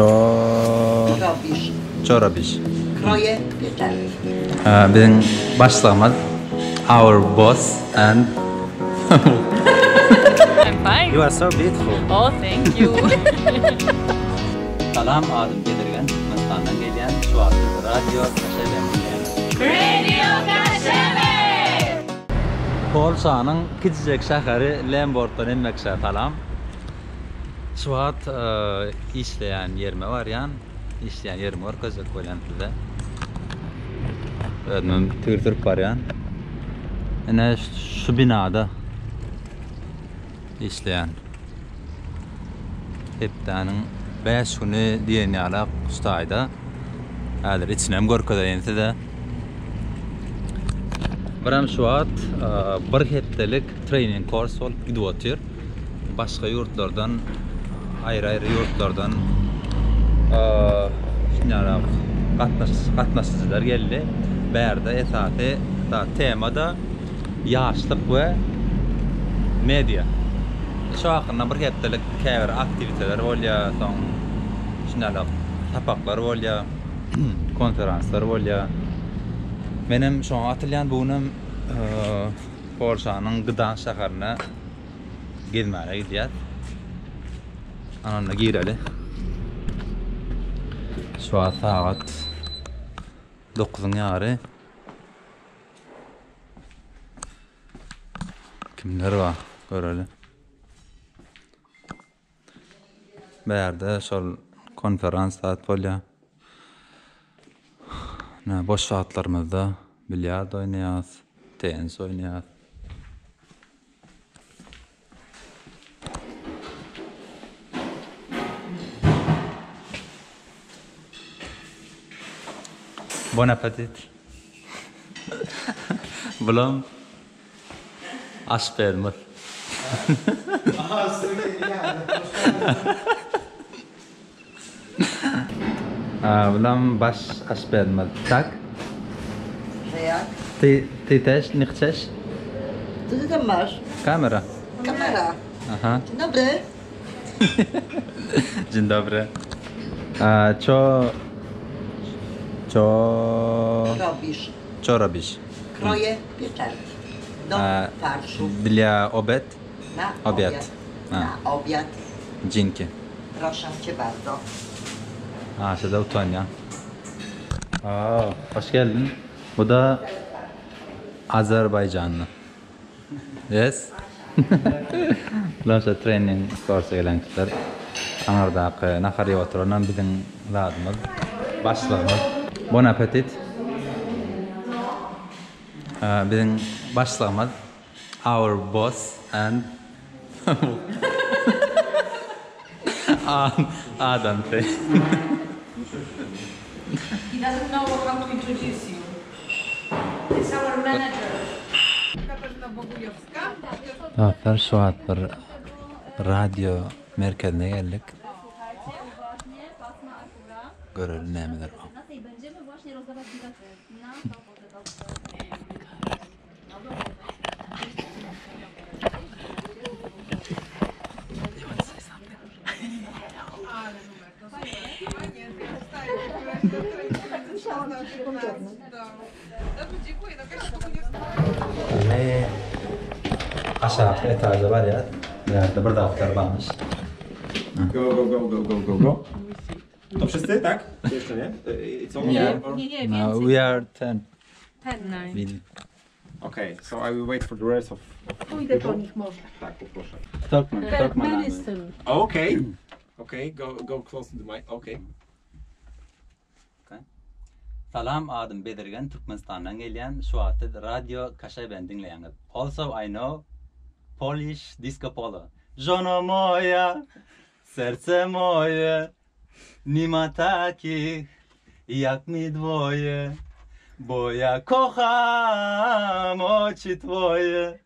robisz? Co robisz? Kroję pieczarki. Bizim başlığımız our boss and I'm fine. you are so beautiful. Oh, thank you. Salam adım Bedirgen. Mıstan'dan gelen şu an radyo Kaşebe. Radio Kaşebe. Polşa'nın küçücük şehri Lemborg'dan inmekşe salam. Şu an işleyen yerime var yani. İşleyen yerim var közük Kolentli'de. Ödümüm Türk var yani. Yine şu binada işleyen. Heptanın 5 günü diyeni alaq ustayda. Hadi içinem görkede yenisi de. Biram şu an bir heptelik training course olup gidiyor. Başka yurtlardan, ayrı yurtlardan katnaşıcılar geldi. Bu yerde esası temada yaşlık ve medya. Şu hakkında bir heptelik kevr aktiviteler olya, son şunlar tapaklar olya, konferanslar olya. Benim şu an atılyan bunun Polşa'nın Gdan şehrine gitmeye gidiyor. Anonla gireli. Şu an saat 9'un yarı. Kimler var göreli. Bu yerde şol konferans saat bolya. Boş vaatlarımızda bilyard oynayaz, tenis oynayaz. Bon appetit. Bulam aş vermir. Bulam baş aş vermir. Tak? Jak? Ty też nie chcesz? Co ty tam masz? Kamera. Kamera. Aha. Dzień dobry. Dzień dobry. Co robisz? Kroję pieczarki. Do farszu. Dla obiad? Na Obiad. obiad. Na obiad. Dzięki. Proszę cię bardzo. Şurada Utonya. Hoş geldin. Bu da Azerbaycanlı. Yes. Bular training kursu gelen kişiler. Anardaki nahari oturunan bizim ladımız, başlığımız. Bon appetit. Bizim başlığımız our boss and Adam. He doesn't know how to introduce you. It's our manager. Afer şu an bir radyo merkezine geldik. Görelim neler var. Będziemy właśnie rozdawać bilety na Ne aşağı etajda var ya. Nerede bir daftar varmış. Go. To wszyscy, tak? Czy jeszcze nie? Co? Nie. Nie, No, we are 10. 10. Okay, so I will wait for the rest of Pójdę po nich może. Tak, poproszę. Turkmen. Okay. Okay, go close to the mic. Okay. Salam adım Bedirgen, Türkmenistan'dan gelen şu an radyo Kaşebe dinleyenler. Also I know Polish disco polo. Żono moja, serce moje, nie ma takich jak mi dwoje, bo ja kocham oczy twoje.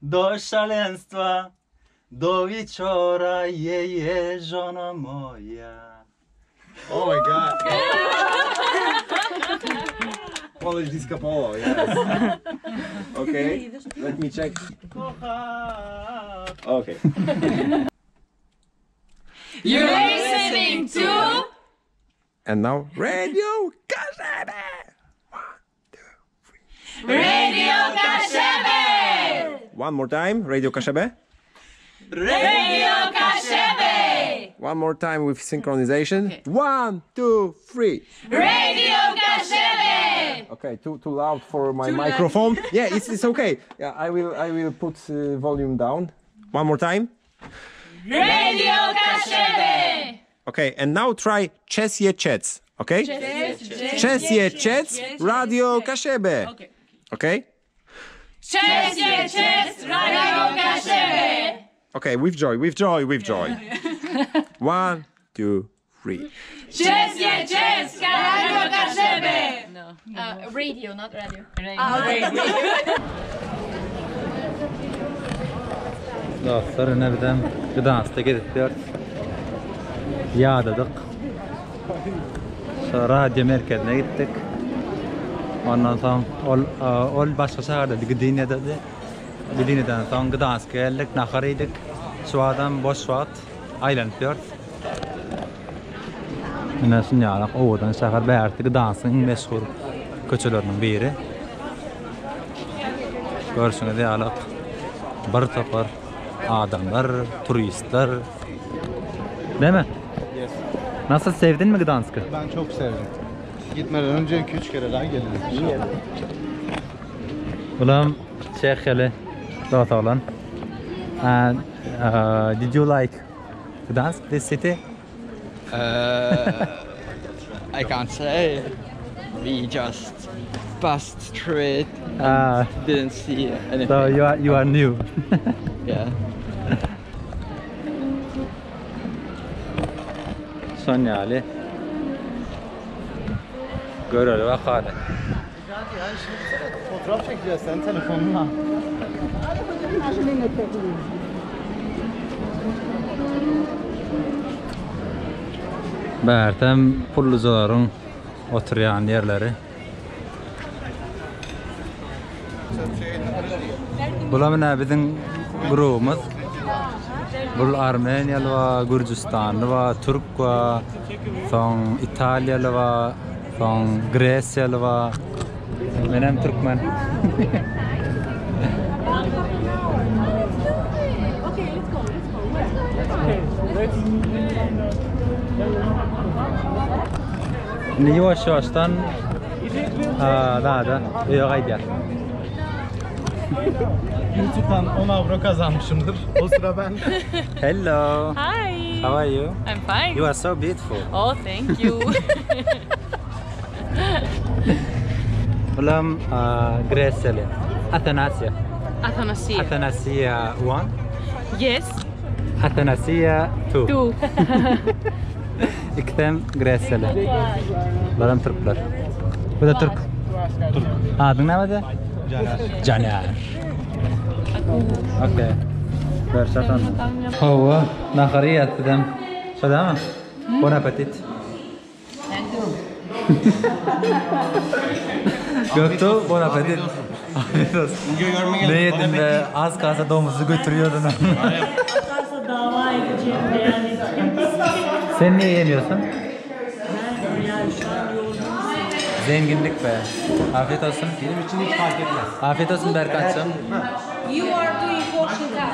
Do szaleństwa, do wieczora, jeje, żono moja. Oh my god. Polish disco polo, yes. Okay, let me check. Okay. You're listening to And now Radio Kashebe. Radio Kashebe! One more time, Radio Kashebe. Radio Kashebe! One more time with synchronization. Okay. 1, 2, 3. Radio Kashebe! Okay, too loud for my microphone. Yeah, it's okay. Yeah, I will put volume down. One more time. Radio Kashebe! Okay, and now try Chesje Chec. Okay? Chesje Chec, Radio Kashebe. Okay. Okay? Chesje Chec, Radio Kashebe! Okay, with joy. 1, 2, 3. Chesje Chec, Radio Kashebe! No. Radio, not radio. Dostlar, nereden Gdansk'a gidip yağdadık. Sonra radyo merkezine gittik. Ondan sonra ol başka şehirde Gdynia'da Gdynia'dan sonra Gdansk'a geldik, naharıydık. Şu adam boş vaat aylanıp. Yine sunyalak oğudan şehir bəyərti Gdansk'ın meşhur köçelerinin biri. Görsünüz diyalak bir tapar adamlar, turistler. Değil mi? Yes. Nasıl, sevdin mi Gdansk'ı? Ben çok sevdim. Gitmeden önce 2-3 kere daha gelirim. Ulan Çekya'lı dağıtılan. And did you like Gdansk, this city? I can't say. We just passed through it. Didn't see anything. So you are new. Yeah. Sonyali. Görüyor bakalım. Fotoğraf çekeceğiz sen telefonunla. Bertem pullucuların oturan yerleri. Bulamına bizim grubumuz. Bul Armenyalı ve Gürcistanlı ve Türk ve son İtalyalı ve son Gresyalı ve benim Türkmen. Şimdi yavaş yavaştan daha da yok aydı. YouTube'dan 10 avro kazanmışımdır. O sıra ben. Hello. Hi! How are you? I'm fine. You are so beautiful. Oh, thank you. Ulam Gresyalı. Athanasia. Athanasia. Athanasia 1. Yes. Athanasia 2. Two. İktem Gresyalı. Balam Türkler. Bu da Türk. Türk. Adın ne vardı? Caner. Okay. Görüşürüz. Hava nahariyat dedim. Şöyle mi? Bon appetit. Göktuğ, bon appetit. Afiyet olsun. Ne yedin be? Az kalsa domuzu götürüyordun. Dava edeceğim yani. Sen niye yemiyorsun? Zenginlik be. Afiyet olsun. Benim için hiç fark etmez. Afiyet olsun Berkat'cığım. You are doing Portugal.